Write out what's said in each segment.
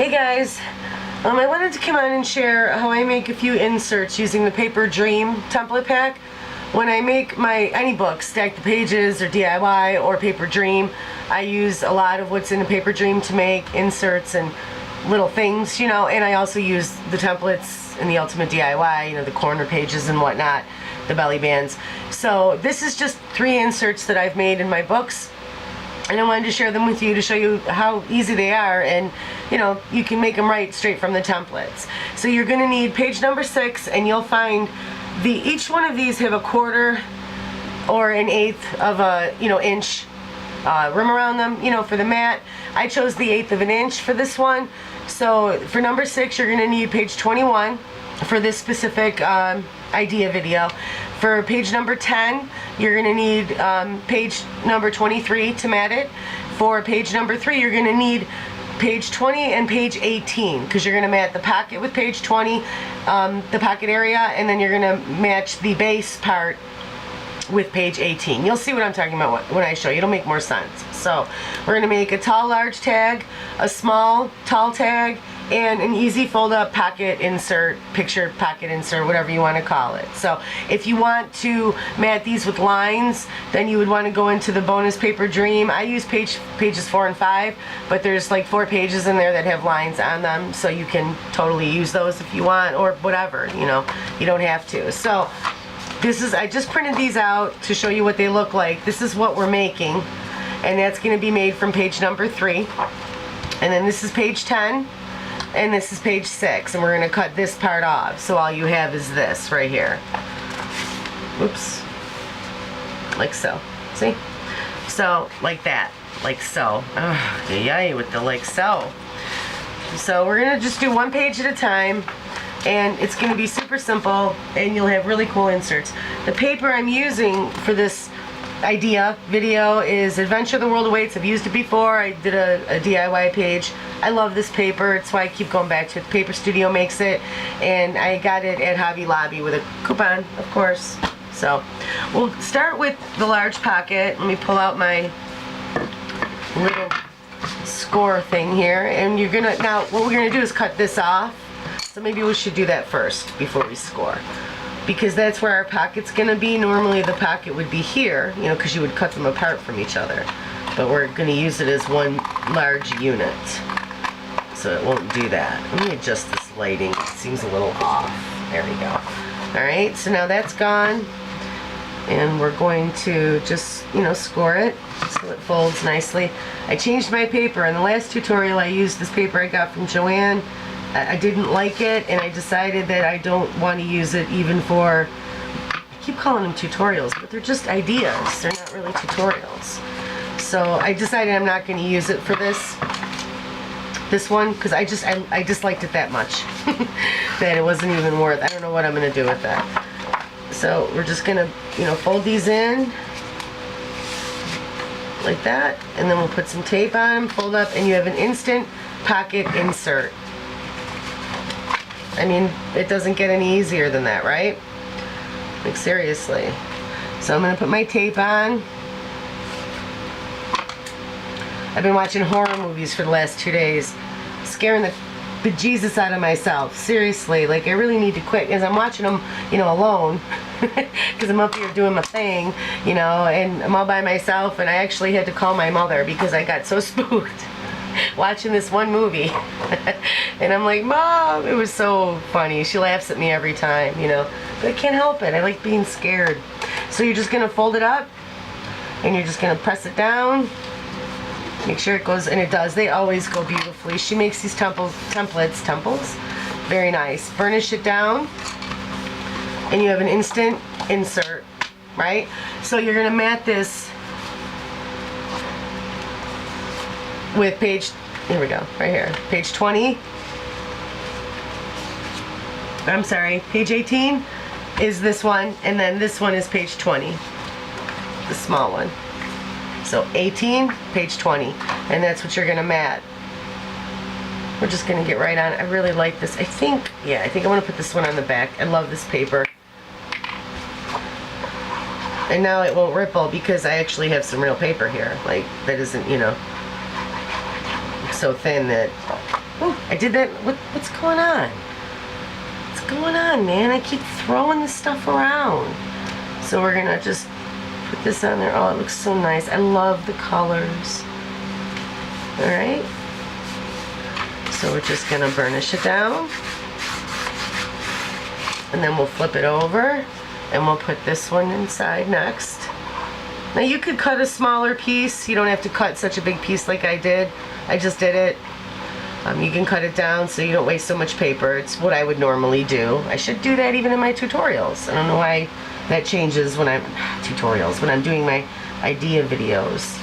Hey guys, I wanted to come on and share how I make a few inserts using the Paper Dream template pack. When I make any book, Stack the Pages or DIY or Paper Dream, I use a lot of what's in the Paper Dream to make inserts and little things, and I also use the templates in the Ultimate DIY, the corner pages and whatnot, the belly bands. So this is just 3 inserts that I've made in my books. And I wanted to share them with you to show you how easy they are, and you can make them right straight from the templates. So you're going to need page number 6, and you'll find each one of these have a 1/4 or an 1/8 of a inch rim around them. For the mat, I chose the 1/8 of an inch for this one. So for number 6, you're going to need page 21 for this specific idea video. For page number 10, you're going to need page number 23 to mat it. For page number 3, you're going to need page 20 and page 18, because you're going to mat the pocket with page 20, the pocket area, and then you're going to match the base part with page 18. You'll see what I'm talking about when I show you. It'll make more sense. So we're going to make a tall large tag, a small tall tag, and an easy fold up pocket insert, picture pocket insert, whatever you want to call it. So if you want to mat these with lines, then you would want to go into the bonus Paper Dream. I use pages 4 and 5, but there's like 4 pages in there that have lines on them, so you can totally use those if you want, or whatever, you don't have to. So I just printed these out to show you what they look like. This is what we're making, and that's going to be made from page number 3. And then this is page 10, and this is page 6, and we're going to cut this part off. So all you have is this right here. Oops. Like so. See? So, like that. Like so. Oh, yay, with the like so. So we're going to just do one page at a time, and it's going to be super simple, and you'll have really cool inserts. The paper I'm using for this idea video is Adventure the World Awaits. I've used it before. I did a DIY page. I love this paper. It's why I keep going back to it. The Paper Studio makes it, and I got it at Hobby Lobby with a coupon, of course. So we'll start with the large pocket. Let me pull out my little score thing here, and now what we're gonna do is cut this off. So maybe we should do that first before we score, because that's where our pocket's gonna be. Normally the pocket would be here, because you would cut them apart from each other, but we're gonna use it as one large unit, so it won't do that. Let me adjust this lighting. It seems a little off. There we go. Alright, so now that's gone, and we're going to just score it so it folds nicely. I changed my paper. In the last tutorial I used this paper I got from Joanne. I didn't like it, and I decided that I don't want to use it even for, I keep calling them tutorials, but they're just ideas. They're not really tutorials. So I decided I'm not going to use it for this one, because I disliked it that much that it wasn't even worth. I don't know what I'm going to do with that. So we're just going to fold these in like that, and then we'll put some tape on them, fold up, and you have an instant pocket insert. I mean, it doesn't get any easier than that, right? Like, seriously. So I'm going to put my tape on. I've been watching horror movies for the last 2 days, scaring the bejesus out of myself. Seriously, like, I really need to quit, because I'm watching them, alone, because I'm up here doing my thing, and I'm all by myself, and I actually had to call my mother because I got so spooked watching this one movie. And I'm like, Mom, it was so funny. She laughs at me every time, but I can't help it. I like being scared. So you're just going to fold it up, and you're just going to press it down. Make sure it goes, and it does. They always go beautifully. She makes these templates, very nice. Burnish it down, and you have an instant insert, right? So you're going to mat this with page, here we go, right here, page 20. I'm sorry, page 18 is this one, and then this one is page 20, the small one. So 18, page 20, and that's what you're gonna mat. We're just gonna get right on. I really like this. I think I want to put this one on the back. I love this paper. And now it won't ripple because I actually have some real paper here. Like, that isn't, so thin that Oh, I did that. What's going on? What's going on, man? I keep throwing this stuff around. So we're gonna just put this on there. Oh, it looks so nice. I love the colors. All right. So we're just gonna burnish it down. And then we'll flip it over and we'll put this one inside next. Now you could cut a smaller piece. You don't have to cut such a big piece like I did. I just did it. You can cut it down so you don't waste so much paper. It's what I would normally do. I should do that even in my tutorials. I don't know why that changes when when I'm doing my idea videos.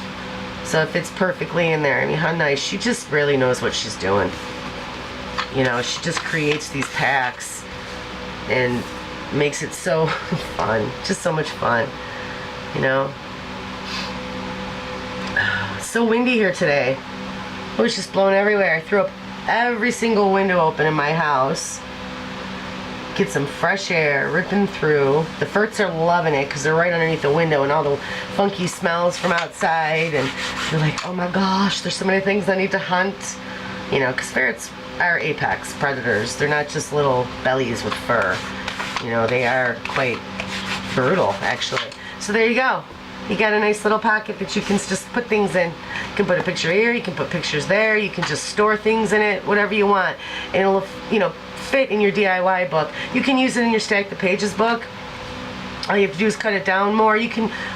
So it fits perfectly in there. I mean, how nice. She just really knows what she's doing. You know, she just creates these packs and makes it so fun. Just so much fun, you know. It's so windy here today. It was just blowing everywhere. I threw up every single window open in my house. Get some fresh air ripping through. The ferrets are loving it because they're right underneath the window and all the funky smells from outside, and they're like, oh my gosh, there's so many things I need to hunt. You know, because ferrets are apex predators. They're not just little bellies with fur. You know, they are quite brutal, actually. So there you go. You got a nice little pocket that you can just put things in. You can put a picture here, you can put pictures there, you can just store things in it, whatever you want. And it'll, you know, fit in your DIY book. You can use it in your Stack the Pages book. All you have to do is cut it down more.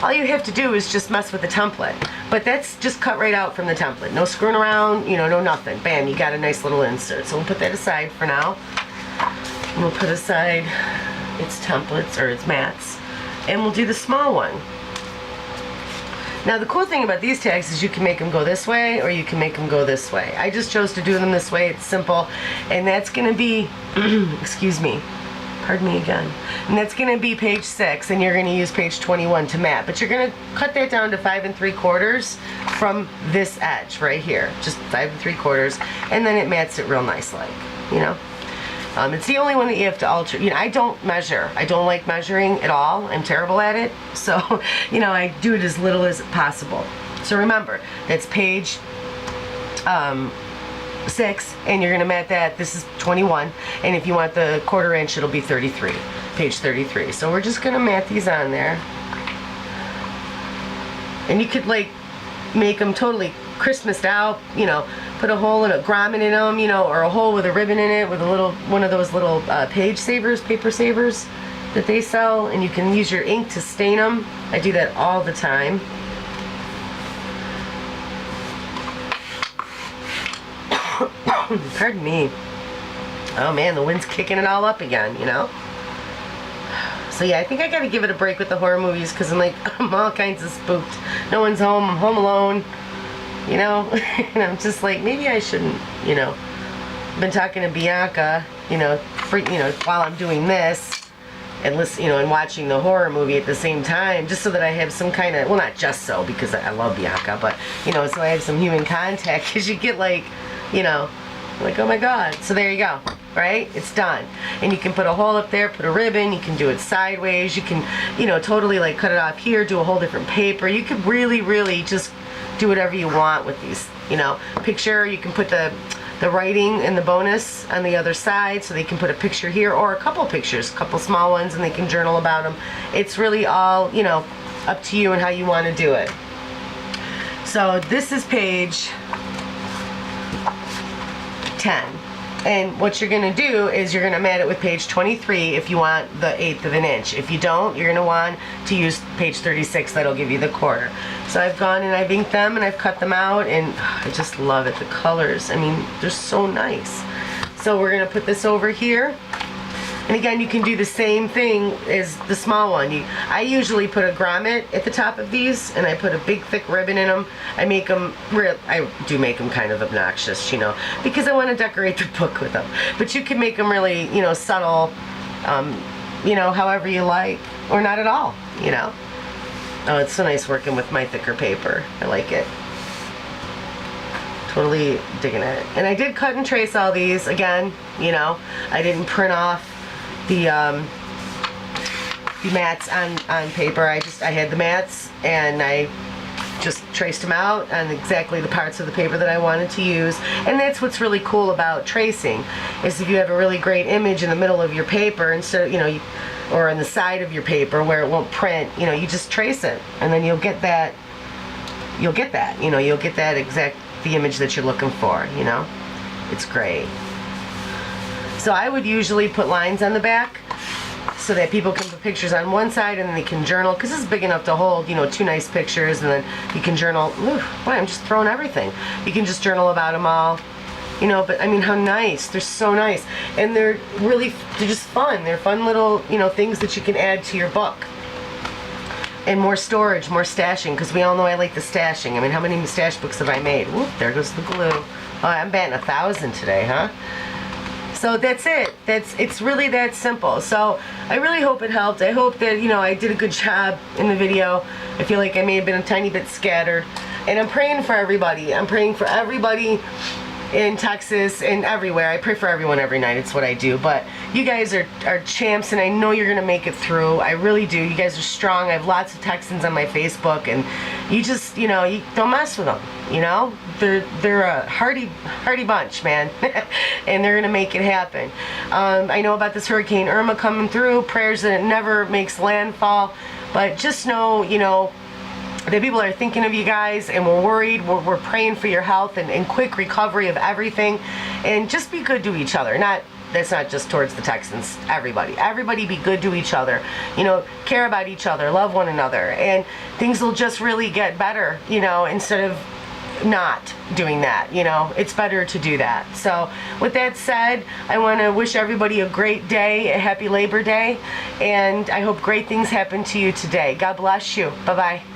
All you have to do is just mess with the template. But that's just cut right out from the template. No screwing around, you know, no nothing. Bam, you got a nice little insert. So we'll put that aside for now. And we'll put aside its templates or its mats. And we'll do the small one. Now the cool thing about these tags is you can make them go this way or you can make them go this way. I just chose to do them this way. It's simple. And that's going to be, excuse me, pardon me again. And that's going to be page 6, and you're going to use page 21 to mat. But you're going to cut that down to 5 3/4 from this edge right here. Just 5 3/4, and then it mats it real nice like, you know. It's the only one that you have to alter. You know, I don't measure. I don't like measuring at all. I'm terrible at it. So, you know, I do it as little as possible. So remember, that's page 6, and you're going to mat that. This is 21, and if you want the 1/4 inch, it'll be 33, page 33. So we're just going to mat these on there. And you could, like, make them totally Christmased out, you know, put a hole and a grommet in them, you know, or a hole with a ribbon in it with a little, one of those little page savers, paper savers that they sell, and you can use your ink to stain them. I do that all the time. Pardon me. Oh man, the wind's kicking it all up again, you know. So yeah, I think I gotta give it a break with the horror movies because I'm all kinds of spooked. No one's home, I'm home alone. You know, and I'm just like, maybe I shouldn't, you know. I've been talking to Bianca, you know, while I'm doing this, and listen, you know, and watching the horror movie at the same time, just so that I have some kind of, well, not just so, because I love Bianca, but, you know, so I have some human contact, because you get like, you know, like, oh my God. So there you go, right? It's done. And you can put a hole up there, put a ribbon, you can do it sideways, you can, you know, totally like cut it off here, do a whole different paper. You could really, really just do whatever you want with these, you know. Picture, you can put the writing and the bonus on the other side, so they can put a picture here or a couple pictures, a couple small ones, and they can journal about them. It's really all, you know, up to you and how you want to do it. So this is page 10. And what you're going to do is you're going to mat it with page 23 if you want the 1/8 of an inch. If you don't, you're going to want to use page 36. That'll give you the 1/4. So I've gone and I've inked them and I've cut them out, and I just love it. The colors, I mean, they're so nice. So we're going to put this over here. And again, you can do the same thing as the small one. I usually put a grommet at the top of these, and I put a big thick ribbon in them. I do make them kind of obnoxious, you know, because I want to decorate the book with them. But you can make them really, you know, subtle, you know, however you like, or not at all, you know. Oh, it's so nice working with my thicker paper. I like it. Totally digging it. And I did cut and trace all these again, you know. I didn't print off the mats on paper. I had the mats, and I just traced them out on exactly the parts of the paper that I wanted to use. And that's what's really cool about tracing, is if you have a really great image in the middle of your paper, instead of, or on the side of your paper where it won't print, you just trace it, and then you'll get that exact, the image that you're looking for, It's great. So I would usually put lines on the back so that people can put pictures on one side and then they can journal, because this is big enough to hold, 2 nice pictures, and then you can journal. Ooh, boy, I'm just throwing everything. You can just journal about them all, but I mean, how nice. They're so nice. And they're just fun. They're fun little, things that you can add to your book. And more storage, more stashing, because we all know I like the stashing. I mean, how many stash books have I made? Whoop, there goes the glue. Oh, I'm batting 1,000 today, huh? So that's it. It's really that simple. So I really hope it helped. I hope that, I did a good job in the video. I feel like I may have been a tiny bit scattered. And I'm praying for everybody. I'm praying for everybody in Texas and everywhere. I pray for everyone every night. It's what I do. But you guys are champs, and I know you're going to make it through. I really do. You guys are strong. I have lots of Texans on my Facebook, and you just, you don't mess with them. They're a hardy bunch, man. And they're going to make it happen. I know about this Hurricane Irma coming through. Prayers that it never makes landfall. But just know, that people are thinking of you guys, and we're worried. We're praying for your health and quick recovery of everything. And just be good to each other. That's not just towards the Texans. Everybody be good to each other. Care about each other. Love one another. And things will just really get better, instead of not doing that. It's better to do that. So with that said, I want to wish everybody a great day, a happy Labor Day, and I hope great things happen to you today. God bless you. Bye-bye.